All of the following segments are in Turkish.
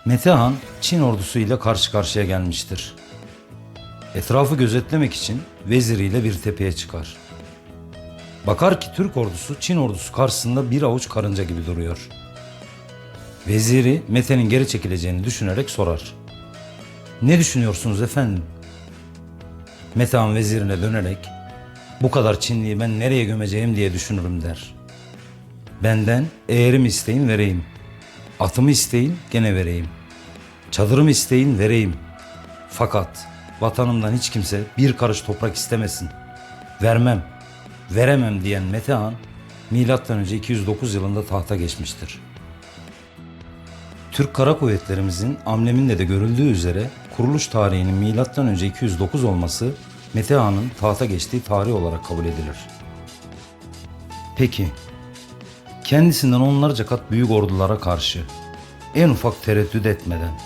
Metehan, Çin ordusu ile karşı karşıya gelmiştir. Etrafı gözetlemek için veziriyle bir tepeye çıkar. Bakar ki Türk ordusu Çin ordusu karşısında bir avuç karınca gibi duruyor. Veziri Mete'nin geri çekileceğini düşünerek sorar. "Ne düşünüyorsunuz efendim?" Metehan vezirine dönerek "Bu kadar Çinliyi ben nereye gömeceğim diye düşünürüm" der. "Benden eğerimi isteyin vereyim. Atımı isteyin gene vereyim. Çadırımı isteyin vereyim. Fakat vatanımdan hiç kimse bir karış toprak istemesin. Vermem, veremem" diyen Metehan M.Ö. 209 yılında tahta geçmiştir. Türk Kara Kuvvetlerimizin ambleminde de görüldüğü üzere kuruluş tarihinin M.Ö. 209 olması Metehan'ın tahta geçtiği tarih olarak kabul edilir. Peki, kendisinden onlarca kat büyük ordulara karşı en ufak tereddüt etmeden,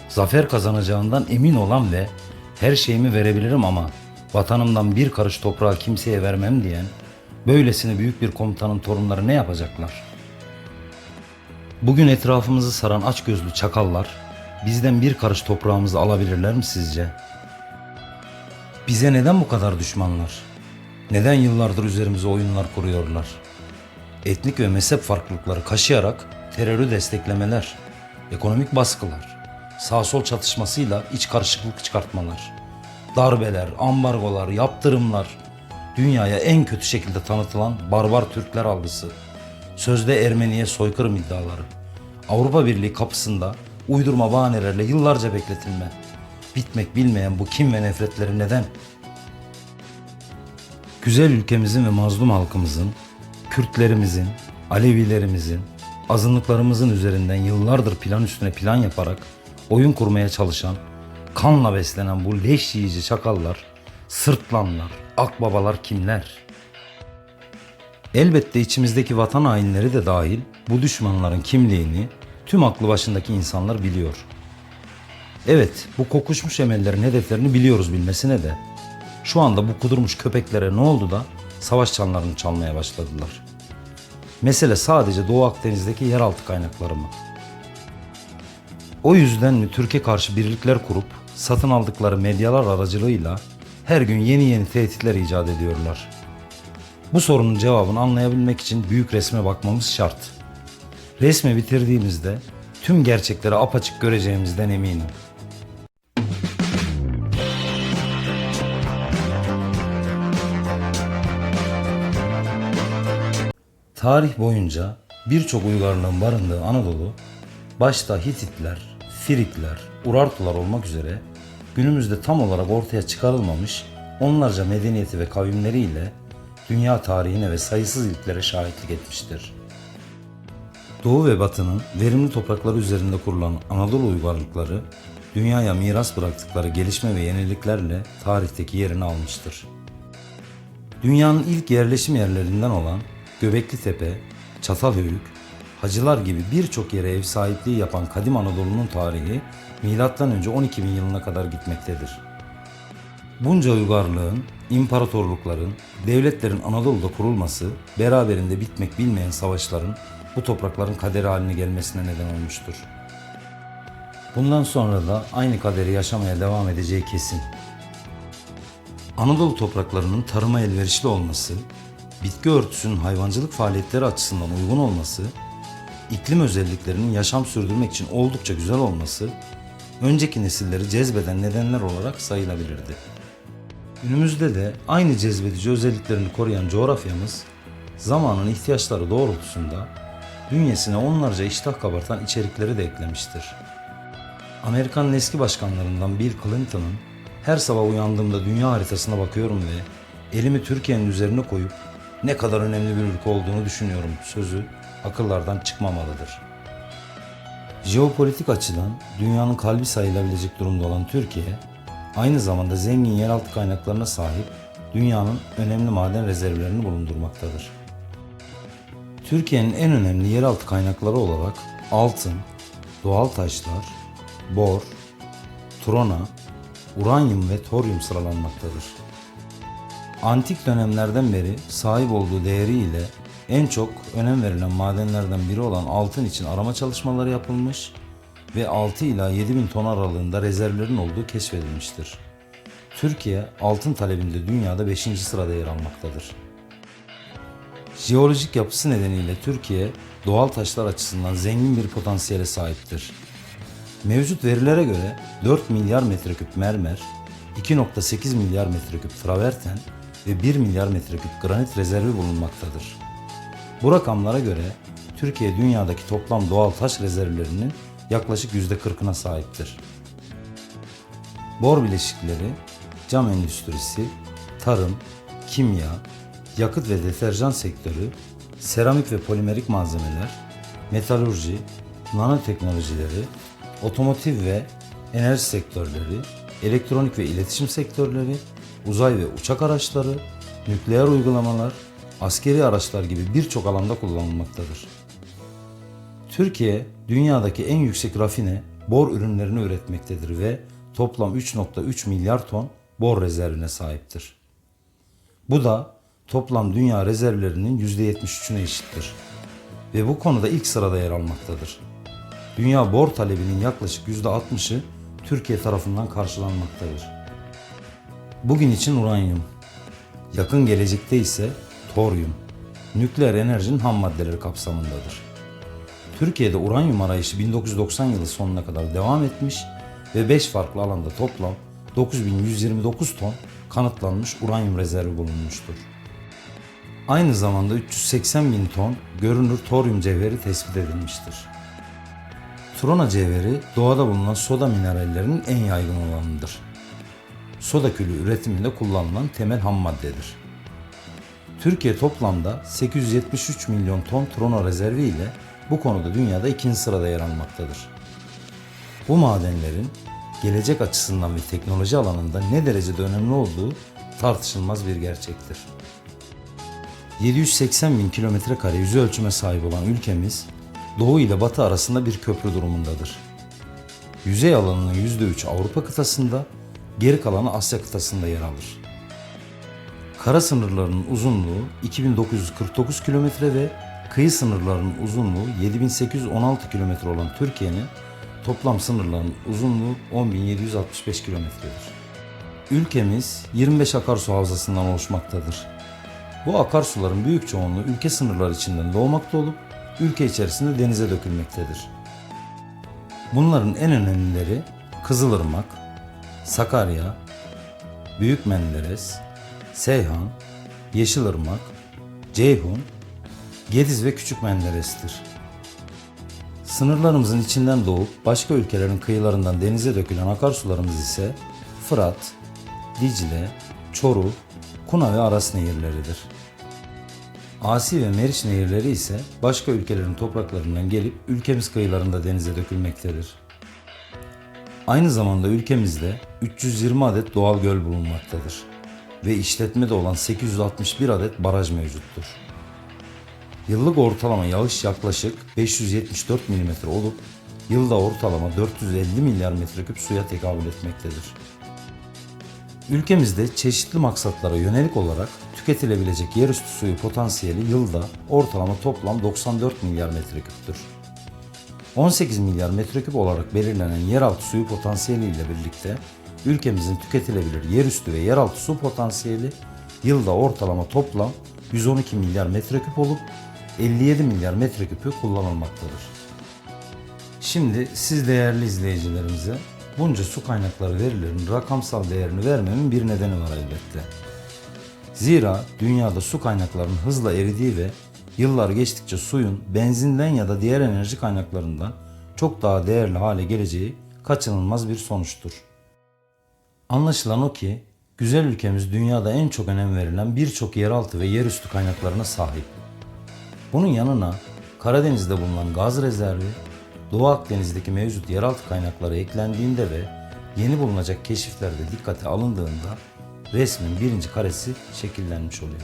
zafer kazanacağından emin olan ve "her şeyimi verebilirim ama vatanımdan bir karış toprağı kimseye vermem" diyen böylesine büyük bir komutanın torunları ne yapacaklar? Bugün etrafımızı saran açgözlü çakallar bizden bir karış toprağımızı alabilirler mi sizce? Bize neden bu kadar düşmanlar? Neden yıllardır üzerimize oyunlar kuruyorlar? Etnik ve mezhep farklılıkları kaşıyarak terörü desteklemeler, ekonomik baskılar, sağ sol çatışmasıyla iç karışıklık çıkartmalar, darbeler, ambargolar, yaptırımlar, dünyaya en kötü şekilde tanıtılan barbar Türkler algısı, sözde Ermeniye soykırım iddiaları, Avrupa Birliği kapısında uydurma bahanelerle yıllarca bekletilme, bitmek bilmeyen bu kin ve nefretleri neden? Güzel ülkemizin ve mazlum halkımızın, Kürtlerimizin, Alevilerimizin, azınlıklarımızın üzerinden yıllardır plan üstüne plan yaparak oyun kurmaya çalışan, kanla beslenen bu leş yiyici çakallar, sırtlanlar, akbabalar kimler? Elbette içimizdeki vatan hainleri de dahil bu düşmanların kimliğini tüm aklı başındaki insanlar biliyor. Evet, bu kokuşmuş emellerin hedeflerini biliyoruz bilmesine de şu anda bu kudurmuş köpeklere ne oldu da savaş çanlarını çalmaya başladılar? Mesele sadece Doğu Akdeniz'deki yeraltı kaynakları mı? O yüzden mi Türkiye karşı birlikler kurup satın aldıkları medyalar aracılığıyla her gün yeni yeni tehditler icat ediyorlar? Bu sorunun cevabını anlayabilmek için büyük resme bakmamız şart. Resmi bitirdiğimizde tüm gerçekleri apaçık göreceğimizden eminim. Tarih boyunca birçok uygarlığın barındığı Anadolu, başta Hititler, Frikler, Urartular olmak üzere günümüzde tam olarak ortaya çıkarılmamış onlarca medeniyeti ve kavimleriyle dünya tarihine ve sayısız ilklere şahitlik etmiştir. Doğu ve Batı'nın verimli toprakları üzerinde kurulan Anadolu uygarlıkları, dünyaya miras bıraktıkları gelişme ve yeniliklerle tarihteki yerini almıştır. Dünyanın ilk yerleşim yerlerinden olan Göbekli Tepe, Çatalhöyük, Hacılar gibi birçok yere ev sahipliği yapan kadim Anadolu'nun tarihi M.Ö. 12.000 yılına kadar gitmektedir. Bunca uygarlığın, imparatorlukların, devletlerin Anadolu'da kurulması, beraberinde bitmek bilmeyen savaşların bu toprakların kaderi haline gelmesine neden olmuştur. Bundan sonra da aynı kaderi yaşamaya devam edeceği kesin. Anadolu topraklarının tarıma elverişli olması, bitki örtüsünün hayvancılık faaliyetleri açısından uygun olması, iklim özelliklerinin yaşam sürdürmek için oldukça güzel olması, önceki nesilleri cezbeden nedenler olarak sayılabilirdi. Günümüzde de aynı cezbedici özelliklerini koruyan coğrafyamız, zamanın ihtiyaçları doğrultusunda bünyesine onlarca iştah kabartan içerikleri de eklemiştir. Amerika'nın eski başkanlarından Bill Clinton'ın "her sabah uyandığımda dünya haritasına bakıyorum ve elimi Türkiye'nin üzerine koyup ne kadar önemli bir ülke olduğunu düşünüyorum" sözü akıllardan çıkmamalıdır. Jeopolitik açıdan dünyanın kalbi sayılabilecek durumda olan Türkiye, aynı zamanda zengin yeraltı kaynaklarına sahip dünyanın önemli maden rezervlerini bulundurmaktadır. Türkiye'nin en önemli yeraltı kaynakları olarak altın, doğal taşlar, bor, trona, uranyum ve toryum sıralanmaktadır. Antik dönemlerden beri sahip olduğu değeriyle en çok önem verilen madenlerden biri olan altın için arama çalışmaları yapılmış ve 6 ila 7 bin ton aralığında rezervlerin olduğu keşfedilmiştir. Türkiye altın talebinde dünyada 5. sırada yer almaktadır. Jeolojik yapısı nedeniyle Türkiye doğal taşlar açısından zengin bir potansiyele sahiptir. Mevcut verilere göre 4 milyar metreküp mermer, 2,8 milyar metreküp traverten ve 1 milyar metreküp granit rezervi bulunmaktadır. Bu rakamlara göre Türkiye dünyadaki toplam doğal taş rezervlerinin yaklaşık %40'ına sahiptir. Bor bileşikleri, cam endüstrisi, tarım, kimya, yakıt ve deterjan sektörü, seramik ve polimerik malzemeler, metalurji, nanoteknolojileri, otomotiv ve enerji sektörleri, elektronik ve iletişim sektörleri, uzay ve uçak araçları, nükleer uygulamalar, askeri araçlar gibi birçok alanda kullanılmaktadır. Türkiye, dünyadaki en yüksek rafine bor ürünlerini üretmektedir ve toplam 3,3 milyar ton bor rezervine sahiptir. Bu da toplam dünya rezervlerinin %73'üne eşittir ve bu konuda ilk sırada yer almaktadır. Dünya bor talebinin yaklaşık %60'ı Türkiye tarafından karşılanmaktadır. Bugün için uranyum, yakın gelecekte ise toryum, nükleer enerjinin ham maddeleri kapsamındadır. Türkiye'de uranyum arayışı 1990 yılı sonuna kadar devam etmiş ve 5 farklı alanda toplam 9129 ton kanıtlanmış uranyum rezervi bulunmuştur. Aynı zamanda 380 bin ton görünür toryum cevheri tespit edilmiştir. Trona cevheri doğada bulunan soda minerallerinin en yaygın olanıdır. Soda külü üretiminde kullanılan temel ham maddedir. Türkiye toplamda 873 milyon ton trona rezervi ile bu konuda dünyada 2. sırada yer almaktadır. Bu madenlerin gelecek açısından ve teknoloji alanında ne derecede önemli olduğu tartışılmaz bir gerçektir. 780 bin kilometre kare yüz ölçüme sahip olan ülkemiz, Doğu ile Batı arasında bir köprü durumundadır. Yüzey alanının %3 Avrupa kıtasında, geri kalanı Asya kıtasında yer alır. Kara sınırlarının uzunluğu 2949 kilometre ve kıyı sınırlarının uzunluğu 7816 kilometre olan Türkiye'nin toplam sınırlarının uzunluğu 10.765 kilometredir. Ülkemiz 25 akarsu havzasından oluşmaktadır. Bu akarsuların büyük çoğunluğu ülke sınırları içinden doğmakta olup ülke içerisinde denize dökülmektedir. Bunların en önemlileri Kızılırmak, Sakarya, Büyük Menderes, Seyhan, Yeşilırmak, Ceyhun, Gediz ve Küçük Menderes'tir. Sınırlarımızın içinden doğup başka ülkelerin kıyılarından denize dökülen akarsularımız ise Fırat, Dicle, Çoruh, Kuna ve Aras nehirleridir. Asi ve Meriç nehirleri ise başka ülkelerin topraklarından gelip ülkemiz kıyılarında denize dökülmektedir. Aynı zamanda ülkemizde 320 adet doğal göl bulunmaktadır ve işletmede olan 861 adet baraj mevcuttur. Yıllık ortalama yağış yaklaşık 574 mm olup yılda ortalama 450 milyar metreküp suya tekabül etmektedir. Ülkemizde çeşitli maksatlara yönelik olarak tüketilebilecek yerüstü suyu potansiyeli yılda ortalama toplam 94 milyar metreküptür. 18 milyar metreküp olarak belirlenen yeraltı suyu potansiyeli ile birlikte ülkemizin tüketilebilir yerüstü ve yeraltı su potansiyeli yılda ortalama toplam 112 milyar metreküp olup 57 milyar metreküpü kullanılmaktadır. Şimdi siz değerli izleyicilerimize bunca su kaynakları verilerinin rakamsal değerini vermemin bir nedeni var elbette. Zira dünyada su kaynaklarının hızla eridiği ve yıllar geçtikçe suyun benzinden ya da diğer enerji kaynaklarından çok daha değerli hale geleceği kaçınılmaz bir sonuçtur. Anlaşılan o ki güzel ülkemiz dünyada en çok önem verilen birçok yeraltı ve yerüstü kaynaklarına sahip. Bunun yanına Karadeniz'de bulunan gaz rezervi, Doğu Akdeniz'deki mevcut yeraltı kaynakları eklendiğinde ve yeni bulunacak keşiflerde dikkate alındığında resmin birinci karesi şekillenmiş oluyor.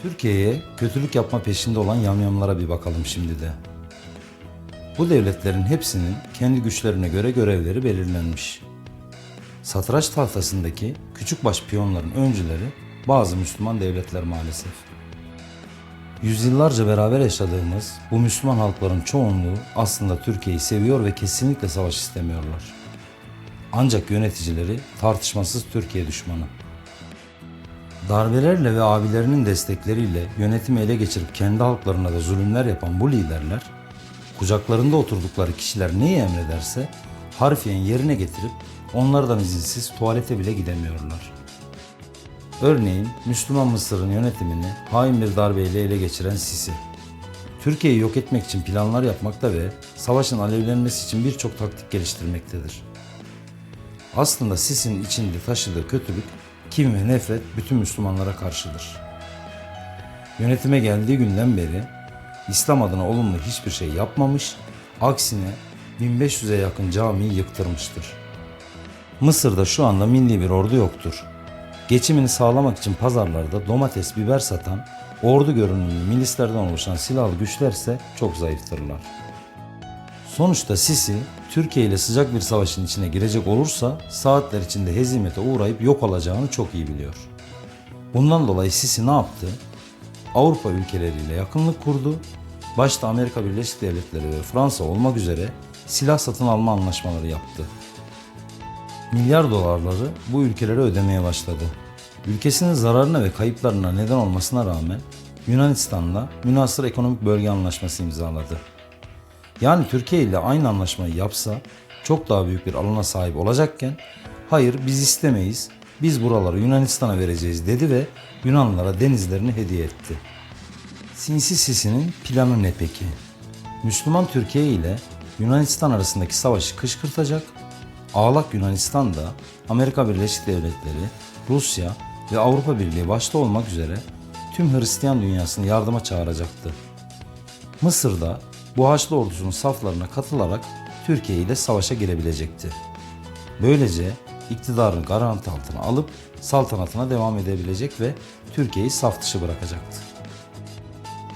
Türkiye'ye kötülük yapma peşinde olan yamyamlara bir bakalım şimdi de. Bu devletlerin hepsinin kendi güçlerine göre görevleri belirlenmiş. Satranç tahtasındaki küçükbaş piyonların öncüleri bazı Müslüman devletler maalesef. Yüzyıllarca beraber yaşadığımız bu Müslüman halkların çoğunluğu aslında Türkiye'yi seviyor ve kesinlikle savaş istemiyorlar. Ancak yöneticileri tartışmasız Türkiye düşmanı. Darbelerle ve abilerinin destekleriyle yönetimi ele geçirip kendi halklarına da zulümler yapan bu liderler, kucaklarında oturdukları kişiler neyi emrederse harfiyen yerine getirip onlardan izinsiz tuvalete bile gidemiyorlar. Örneğin Müslüman Mısır'ın yönetimini hain bir darbeyle ele geçiren Sisi, Türkiye'yi yok etmek için planlar yapmakta ve savaşın alevlenmesi için birçok taktik geliştirmektedir. Aslında Sisi'nin içinde taşıdığı kötülük, kin ve nefret bütün Müslümanlara karşıdır. Yönetime geldiği günden beri İslam adına olumlu hiçbir şey yapmamış, aksine 1500'e yakın camiyi yıktırmıştır. Mısır'da şu anda milli bir ordu yoktur. Geçimini sağlamak için pazarlarda domates, biber satan, ordu görünümlü milislerden oluşan silahlı güçler ise çok zayıftırlar. Sonuçta Sisi, Türkiye ile sıcak bir savaşın içine girecek olursa saatler içinde hezimete uğrayıp yok olacağını çok iyi biliyor. Bundan dolayı Sisi ne yaptı? Avrupa ülkeleriyle yakınlık kurdu, başta Amerika Birleşik Devletleri ve Fransa olmak üzere silah satın alma anlaşmaları yaptı. Milyar dolarları bu ülkelere ödemeye başladı. Ülkesinin zararına ve kayıplarına neden olmasına rağmen Yunanistan'la münhasır ekonomik bölge anlaşması imzaladı. Yani Türkiye ile aynı anlaşmayı yapsa çok daha büyük bir alana sahip olacakken hayır biz istemeyiz, biz buraları Yunanistan'a vereceğiz dedi ve Yunanlılara denizlerini hediye etti. Sinsi Sisi'nin planı ne peki? Müslüman Türkiye ile Yunanistan arasındaki savaşı kışkırtacak, ağlak Yunanistan da Amerika Birleşik Devletleri, Rusya ve Avrupa Birliği başta olmak üzere tüm Hristiyan dünyasını yardıma çağıracaktı. Mısır da bu Haçlı ordusunun saflarına katılarak Türkiye ile savaşa girebilecekti. Böylece iktidarını garanti altına alıp saltanatına devam edebilecek ve Türkiye'yi saf dışı bırakacaktı.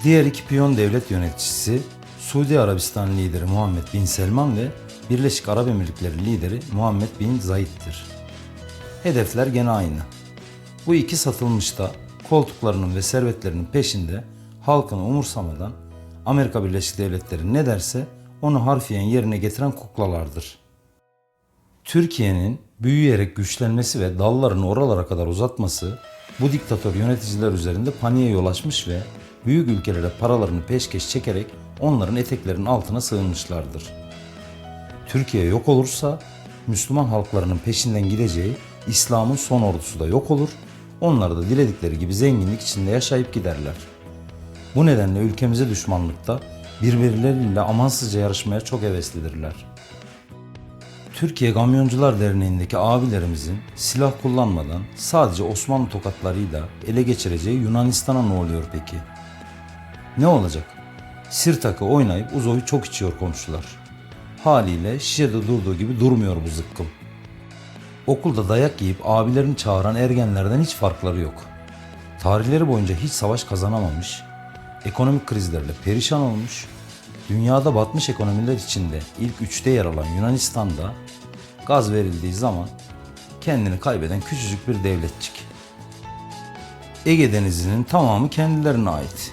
Diğer iki piyon devlet yöneticisi Suudi Arabistan lideri Muhammed Bin Selman ve Birleşik Arap Emirlikleri lideri Muhammed Bin Zayed'dir. Hedefler gene aynı. Bu iki satılmış da koltuklarının ve servetlerinin peşinde halkını umursamadan Amerika Birleşik Devletleri ne derse onu harfiyen yerine getiren kuklalardır. Türkiye'nin büyüyerek güçlenmesi ve dallarını oralara kadar uzatması bu diktatör yöneticiler üzerinde paniğe yol açmış ve büyük ülkelere paralarını peşkeş çekerek onların eteklerinin altına sığınmışlardır. Türkiye yok olursa Müslüman halklarının peşinden gideceği İslam'ın son ordusu da yok olur, onlar da diledikleri gibi zenginlik içinde yaşayıp giderler. Bu nedenle ülkemize düşmanlıkta birbirleriyle amansızca yarışmaya çok heveslidirler. Türkiye Kamyoncular Derneği'ndeki abilerimizin silah kullanmadan sadece Osmanlı tokatlarıyla ele geçireceği Yunanistan'a ne oluyor peki? Ne olacak? Sirtak'ı oynayıp Uzo'yu çok içiyor komşular. Haliyle şişede durduğu gibi durmuyor bu zıkkım. Okulda dayak yiyip abilerini çağıran ergenlerden hiç farkları yok. Tarihleri boyunca hiç savaş kazanamamış, ekonomik krizlerle perişan olmuş, dünyada batmış ekonomiler içinde ilk üçte yer alan Yunanistan'da gaz verildiği zaman kendini kaybeden küçücük bir devletçik. Ege Denizi'nin tamamı kendilerine ait.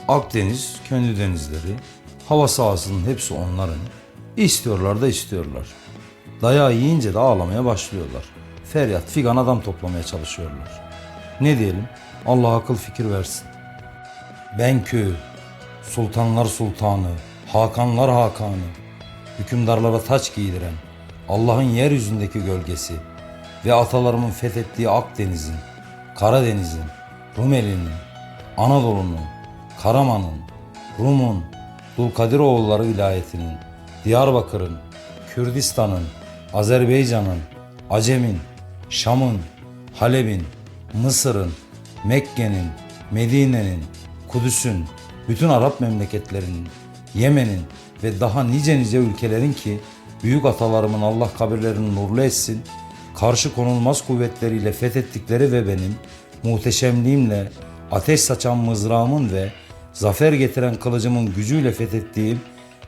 Akdeniz kendi denizleri, hava sahasının hepsi onların. İstiyorlar da istiyorlar. Dayağı yiyince de ağlamaya başlıyorlar. Feryat figan adam toplamaya çalışıyorlar. Ne diyelim? Allah akıl fikir versin. Benkü, sultanlar sultanı, hakanlar hakanı, hükümdarlara taç giydiren, Allah'ın yeryüzündeki gölgesi ve atalarımın fethettiği Akdeniz'in, Karadeniz'in, Rumeli'nin, Anadolu'nun, Karaman'ın, Rum'un, Dulkadiroğulları vilayetinin, Diyarbakır'ın, Kürdistan'ın, Azerbaycan'ın, Acem'in, Şam'ın, Halep'in, Mısır'ın, Mekke'nin, Medine'nin, Kudüs'ün, bütün Arap memleketlerinin, Yemen'in ve daha nice ülkelerin ki büyük atalarımın Allah kabirlerini nurlu etsin, karşı konulmaz kuvvetleriyle fethettikleri ve benim muhteşemliğimle ateş saçan mızrağımın ve zafer getiren kılıcımın gücüyle fethettiğim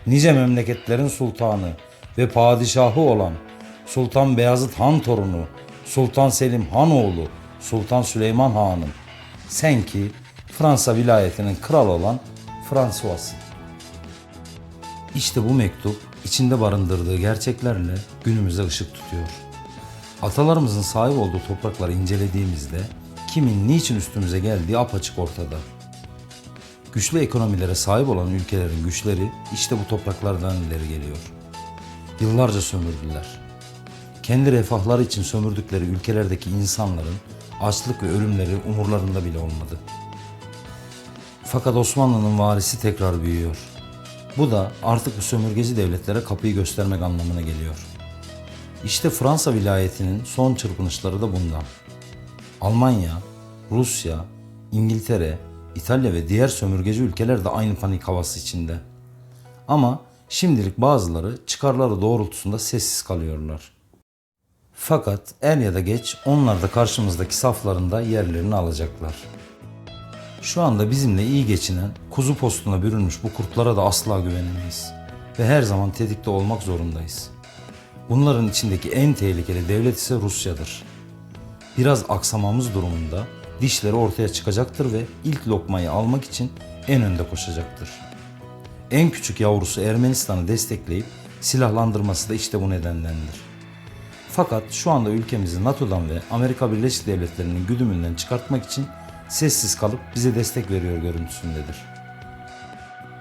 nice memleketlerin sultanı ve padişahı olan Sultan Beyazıt Han torunu, Sultan Selim Han oğlu, Sultan Süleyman Han'ım, sen ki Fransa vilayetinin kralı olan François'ın. İşte bu mektup içinde barındırdığı gerçeklerle günümüze ışık tutuyor. Atalarımızın sahip olduğu toprakları incelediğimizde kimin niçin üstümüze geldiği apaçık ortada. Güçlü ekonomilere sahip olan ülkelerin güçleri işte bu topraklardan ileri geliyor. Yıllarca sömürdüler. Kendi refahları için sömürdükleri ülkelerdeki insanların açlık ve ölümleri umurlarında bile olmadı. Fakat Osmanlı'nın varisi tekrar büyüyor. Bu da artık bu sömürgeci devletlere kapıyı göstermek anlamına geliyor. İşte Fransa vilayetinin son çırpınışları da bundan. Almanya, Rusya, İngiltere, İtalya ve diğer sömürgeci ülkeler de aynı panik havası içinde. Ama şimdilik bazıları çıkarları doğrultusunda sessiz kalıyorlar. Fakat er ya da geç onlar da karşımızdaki saflarında yerlerini alacaklar. Şu anda bizimle iyi geçinen, kuzu postuna bürünmüş bu kurtlara da asla güvenemeyiz. Ve her zaman tetikte olmak zorundayız. Bunların içindeki en tehlikeli devlet ise Rusya'dır. Biraz aksamamız durumunda dişleri ortaya çıkacaktır ve ilk lokmayı almak için en önde koşacaktır. En küçük yavrusu Ermenistan'ı destekleyip silahlandırması da işte bu nedendendir. Fakat şu anda ülkemizi NATO'dan ve Amerika Birleşik Devletleri'nin güdümünden çıkartmak için sessiz kalıp bize destek veriyor görüntüsündedir.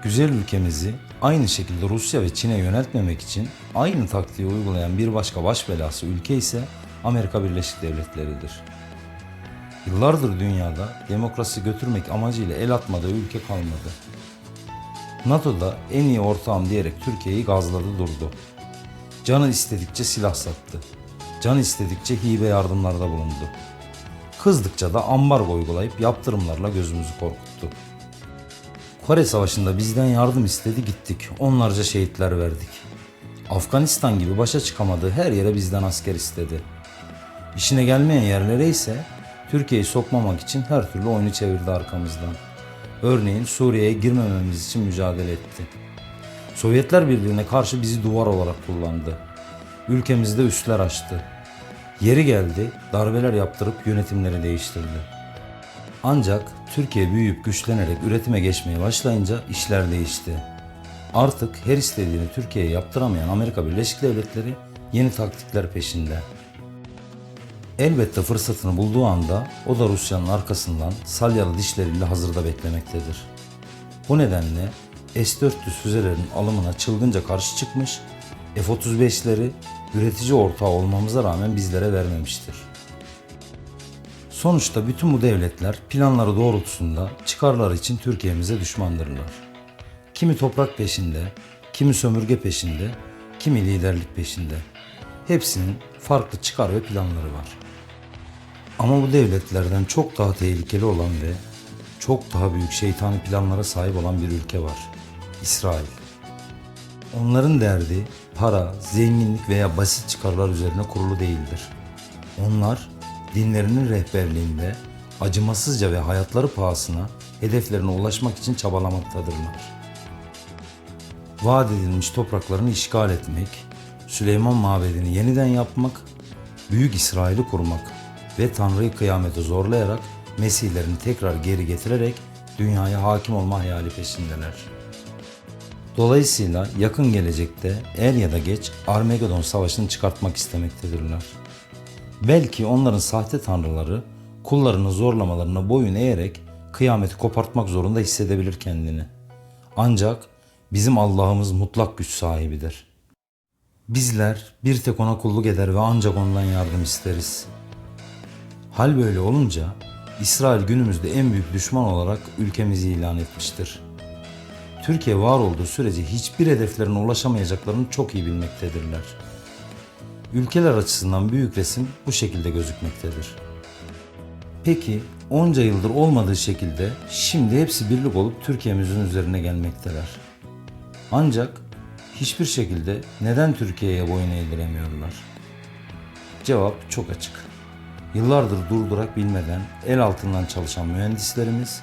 Güzel ülkemizi aynı şekilde Rusya ve Çin'e yöneltmemek için aynı taktiği uygulayan bir başka baş belası ülke ise Amerika Birleşik Devletleri'dir. Yıllardır dünyada demokrasi götürmek amacıyla el atmadığı ülke kalmadı. NATO'da en iyi ortağım diyerek Türkiye'yi gazladı durdu. Canı istedikçe silah sattı. Canı istedikçe hibe yardımlarda bulundu. Kızdıkça da ambargo uygulayıp yaptırımlarla gözümüzü korkuttu. Kore Savaşı'nda bizden yardım istedi gittik. Onlarca şehitler verdik. Afganistan gibi başa çıkamadığı her yere bizden asker istedi. İşine gelmeyen yerlere ise Türkiye'yi sokmamak için her türlü oyunu çevirdi arkamızdan. Örneğin Suriye'ye girmememiz için mücadele etti. Sovyetler Birliği'ne karşı bizi duvar olarak kullandı. Ülkemizde üsler açtı. Yeri geldi, darbeler yaptırıp yönetimleri değiştirdi. Ancak Türkiye büyüyüp güçlenerek üretime geçmeye başlayınca işler değişti. Artık her istediğini Türkiye'ye yaptıramayan Amerika Birleşik Devletleri yeni taktikler peşinde. Elbette fırsatını bulduğu anda o da Rusya'nın arkasından salyalı dişleriyle hazırda beklemektedir. Bu nedenle S-400 füzelerin alımına çılgınca karşı çıkmış, F-35'leri üretici ortağı olmamıza rağmen bizlere vermemiştir. Sonuçta bütün bu devletler planları doğrultusunda çıkarları için Türkiye'mize düşmandırlar. Kimi toprak peşinde, kimi sömürge peşinde, kimi liderlik peşinde. Hepsinin farklı çıkar ve planları var. Ama bu devletlerden çok daha tehlikeli olan ve çok daha büyük şeytani planlara sahip olan bir ülke var. İsrail. Onların derdi para, zenginlik veya basit çıkarlar üzerine kurulu değildir. Onlar dinlerinin rehberliğinde acımasızca ve hayatları pahasına hedeflerine ulaşmak için çabalamaktadırlar. Vaat edilmiş topraklarını işgal etmek, Süleyman Mabedi'ni yeniden yapmak, Büyük İsrail'i kurmak ve Tanrı'yı kıyamete zorlayarak Mesihlerini tekrar geri getirerek dünyaya hakim olma hayali peşindeler. Dolayısıyla yakın gelecekte er ya da geç Armagedon Savaşı'nı çıkartmak istemektedirler. Belki onların sahte tanrıları kullarını zorlamalarına boyun eğerek kıyameti kopartmak zorunda hissedebilir kendini. Ancak bizim Allah'ımız mutlak güç sahibidir. Bizler bir tek ona kulluk eder ve ancak ondan yardım isteriz. Hal böyle olunca İsrail günümüzde en büyük düşman olarak ülkemizi ilan etmiştir. Türkiye var olduğu sürece hiçbir hedeflerine ulaşamayacaklarını çok iyi bilmektedirler. Ülkeler açısından büyük resim bu şekilde gözükmektedir. Peki onca yıldır olmadığı şekilde şimdi hepsi birlik olup Türkiye'mizin üzerine gelmekteler. Ancak hiçbir şekilde neden Türkiye'ye boyun eğdiremiyorlar? Cevap çok açık. Yıllardır durdurak bilmeden el altından çalışan mühendislerimiz,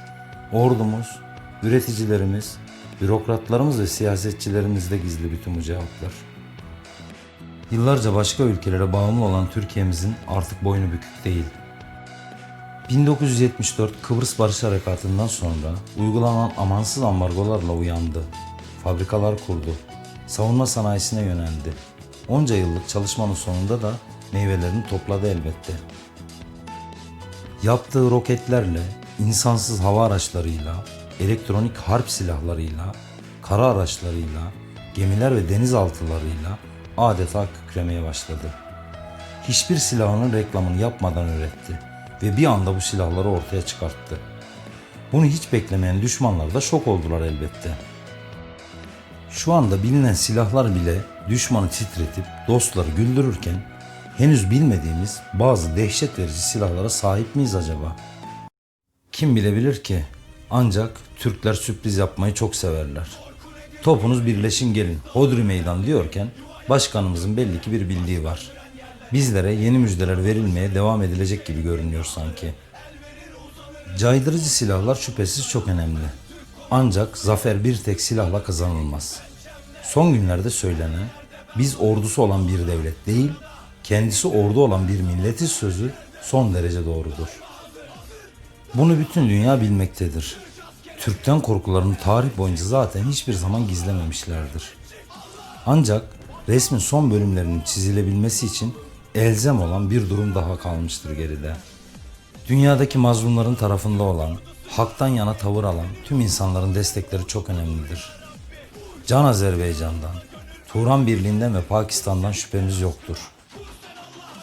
ordumuz, üreticilerimiz, bürokratlarımız ve siyasetçilerimizde gizli bütün bu cevaplar. Yıllarca başka ülkelere bağımlı olan Türkiye'mizin artık boynu bükük değil. 1974 Kıbrıs Barış Harekatı'ndan sonra uygulanan amansız ambargolarla uyandı. Fabrikalar kurdu. Savunma sanayisine yöneldi. Onca yıllık çalışmanın sonunda da meyvelerini topladı elbette. Yaptığı roketlerle, insansız hava araçlarıyla, elektronik harp silahlarıyla, kara araçlarıyla, gemiler ve denizaltılarıyla adeta kükremeye başladı. Hiçbir silahının reklamını yapmadan üretti ve bir anda bu silahları ortaya çıkarttı. Bunu hiç beklemeyen düşmanlar da şok oldular elbette. Şu anda bilinen silahlar bile düşmanı titretip dostları güldürürken henüz bilmediğimiz bazı dehşet verici silahlara sahip miyiz acaba? Kim bilebilir ki? Ancak Türkler sürpriz yapmayı çok severler. Topunuz birleşin gelin, hodri meydan diyorken başkanımızın belli ki bir bildiği var. Bizlere yeni müjdeler verilmeye devam edilecek gibi görünüyor sanki. Caydırıcı silahlar şüphesiz çok önemli. Ancak zafer bir tek silahla kazanılmaz. Son günlerde söylenen, biz ordusu olan bir devlet değil, kendisi ordu olan bir milletiz sözü son derece doğrudur. Bunu bütün dünya bilmektedir. Türk'ten korkularını tarih boyunca zaten hiçbir zaman gizlememişlerdir. Ancak resmin son bölümlerinin çizilebilmesi için elzem olan bir durum daha kalmıştır geride. Dünyadaki mazlumların tarafında olan, haktan yana tavır alan tüm insanların destekleri çok önemlidir. Can Azerbaycan'dan, Turan Birliği'nden ve Pakistan'dan şüphemiz yoktur.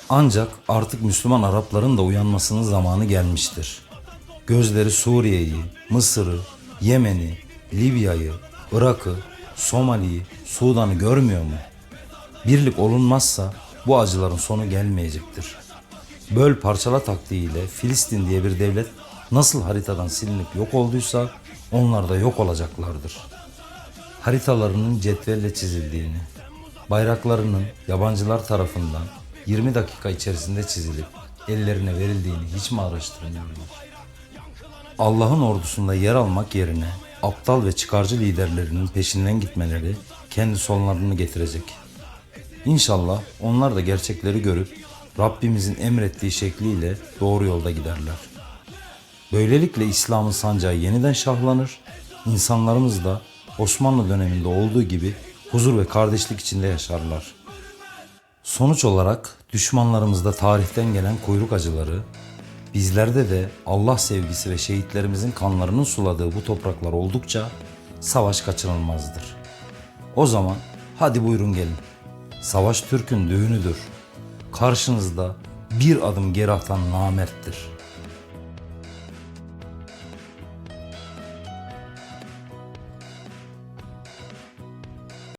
Ancak artık Müslüman Arapların da uyanmasının zamanı gelmiştir. Gözleri Suriye'yi, Mısır'ı, Yemen'i, Libya'yı, Irak'ı, Somali'yi, Sudan'ı görmüyor mu? Birlik olunmazsa bu acıların sonu gelmeyecektir. Böl parçala taktiğiyle Filistin diye bir devlet nasıl haritadan silinip yok olduysa onlar da yok olacaklardır. Haritalarının cetvelle çizildiğini, bayraklarının yabancılar tarafından 20 dakika içerisinde çizilip ellerine verildiğini hiç mi araştırmıyorlar? Allah'ın ordusunda yer almak yerine aptal ve çıkarcı liderlerinin peşinden gitmeleri kendi sonlarını getirecek. İnşallah onlar da gerçekleri görüp Rabbimizin emrettiği şekliyle doğru yolda giderler. Böylelikle İslam'ın sancağı yeniden şahlanır, insanlarımız da Osmanlı döneminde olduğu gibi huzur ve kardeşlik içinde yaşarlar. Sonuç olarak düşmanlarımızda tarihten gelen kuyruk acıları, bizlerde de Allah sevgisi ve şehitlerimizin kanlarının suladığı bu topraklar oldukça savaş kaçınılmazdır. O zaman hadi buyurun gelin. Savaş Türk'ün düğünüdür. Karşınızda bir adım geri atan namerttir.